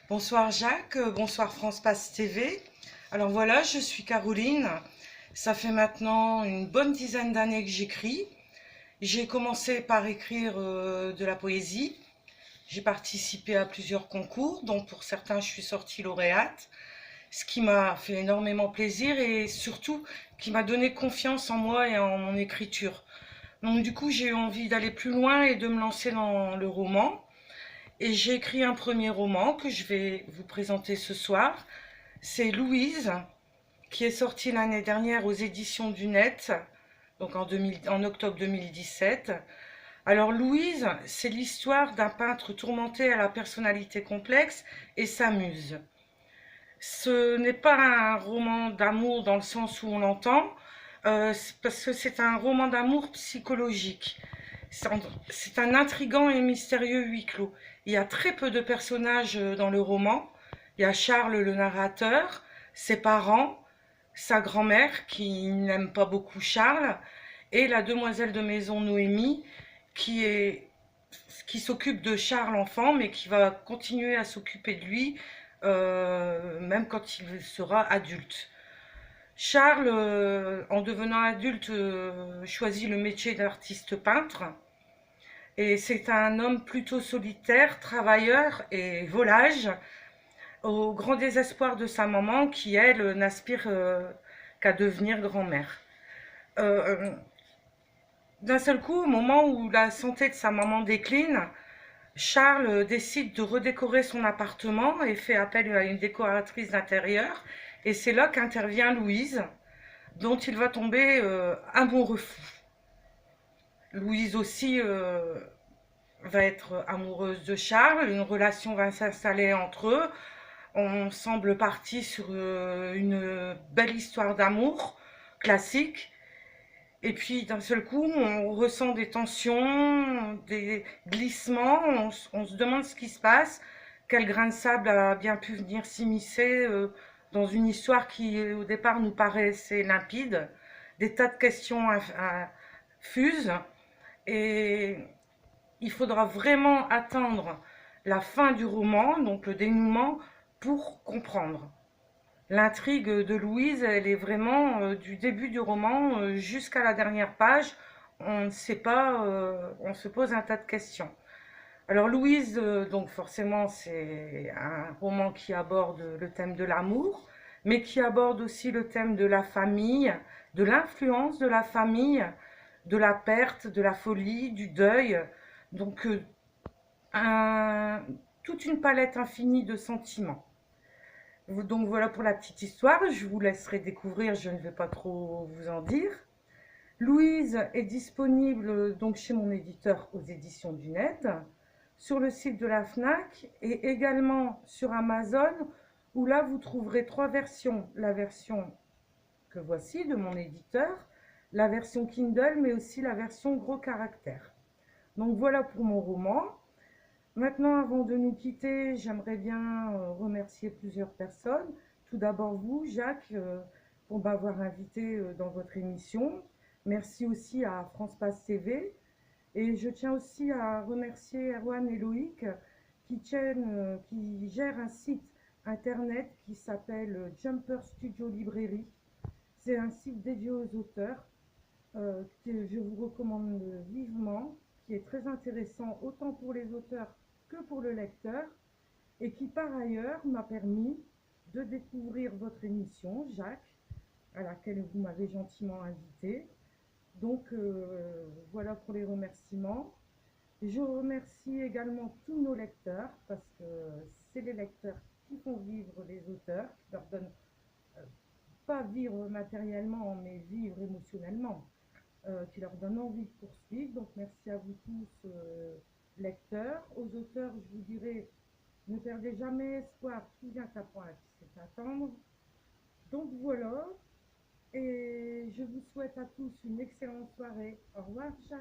Bonsoir Jacques, bonsoir France Passe TV. Alors voilà, je suis Caroline. Ça fait maintenant une bonne dizaine d'années que j'écris. J'ai commencé par écrire de la poésie. J'ai participé à plusieurs concours, dont pour certains je suis sortie lauréate, ce qui m'a fait énormément plaisir et surtout qui m'a donné confiance en moi et en mon écriture. Donc du coup j'ai eu envie d'aller plus loin et de me lancer dans le roman. Et j'ai écrit un premier roman que je vais vous présenter ce soir. C'est Louise, qui est sorti l'année dernière aux éditions du Net, donc en octobre 2017. Alors Louise, c'est l'histoire d'un peintre tourmenté à la personnalité complexe et sa muse. Ce n'est pas un roman d'amour dans le sens où on l'entend, parce que c'est un roman d'amour psychologique. C'est un intrigant et mystérieux huis clos. Il y a très peu de personnages dans le roman. Il y a Charles, le narrateur, ses parents, sa grand-mère qui n'aime pas beaucoup Charles, et la demoiselle de maison Noémie qui est qui s'occupe de Charles enfant, mais qui va continuer à s'occuper de lui même quand il sera adulte. Charles, en devenant adulte, choisit le métier d'artiste peintre. Et c'est un homme plutôt solitaire, travailleur et volage, au grand désespoir de sa maman qui, elle, n'aspire qu'à devenir grand-mère. Euh, D'un seul coup, au moment où la santé de sa maman décline, Charles décide de redécorer son appartement et fait appel à une décoratrice d'intérieur. Et c'est là qu'intervient Louise, dont il va tomber amoureux fou. Louise aussi va être amoureuse de Charles, une relation va s'installer entre eux. On semble parti sur une belle histoire d'amour classique. Et puis d'un seul coup, on ressent des tensions, des glissements, on se demande ce qui se passe, quel grain de sable a bien pu venir s'immiscer dans une histoire qui au départ nous paraissait limpide. Des tas de questions fusent et il faudra vraiment attendre la fin du roman, donc le dénouement, pour comprendre. L'intrigue de Louise, elle est vraiment du début du roman jusqu'à la dernière page. On ne sait pas, on se pose un tas de questions. Alors Louise, donc forcément, c'est un roman qui aborde le thème de l'amour, mais qui aborde aussi le thème de la famille, de l'influence de la famille, de la perte, de la folie, du deuil. Donc un- toute une palette infinie de sentiments. Donc voilà pour la petite histoire, je vous laisserai découvrir, je ne vais pas trop vous en dire. Louise est disponible donc chez mon éditeur aux éditions du Net, sur le site de la FNAC et également sur Amazon, où là vous trouverez trois versions. La version que voici de mon éditeur, la version Kindle, mais aussi la version gros caractère. Donc voilà pour mon roman. Maintenant, avant de nous quitter, j'aimerais bien remercier plusieurs personnes. Tout d'abord vous, Jacques, pour m'avoir invité dans votre émission. Merci aussi à France Passe TV. Et je tiens aussi à remercier Erwan et Loïc qui gèrent un site internet qui s'appelle Jumper Studio Librairie. C'est un site dédié aux auteurs que je vous recommande vivement, qui est très intéressant autant pour les auteurs que pour le lecteur, et qui par ailleurs m'a permis de découvrir votre émission, Jacques, à laquelle vous m'avez gentiment invité. Donc voilà pour les remerciements. Je remercie également tous nos lecteurs, parce que c'est les lecteurs qui font vivre les auteurs, qui leur donnent pas vivre matériellement, mais vivre émotionnellement, qui leur donnent envie de poursuivre. Donc merci à vous tous, lecteurs. Aux auteurs, je vous dirais, ne perdez jamais espoir, tout vient à point qui sait attendre. Donc voilà, et je vous souhaite à tous une excellente soirée. Au revoir, Jacques.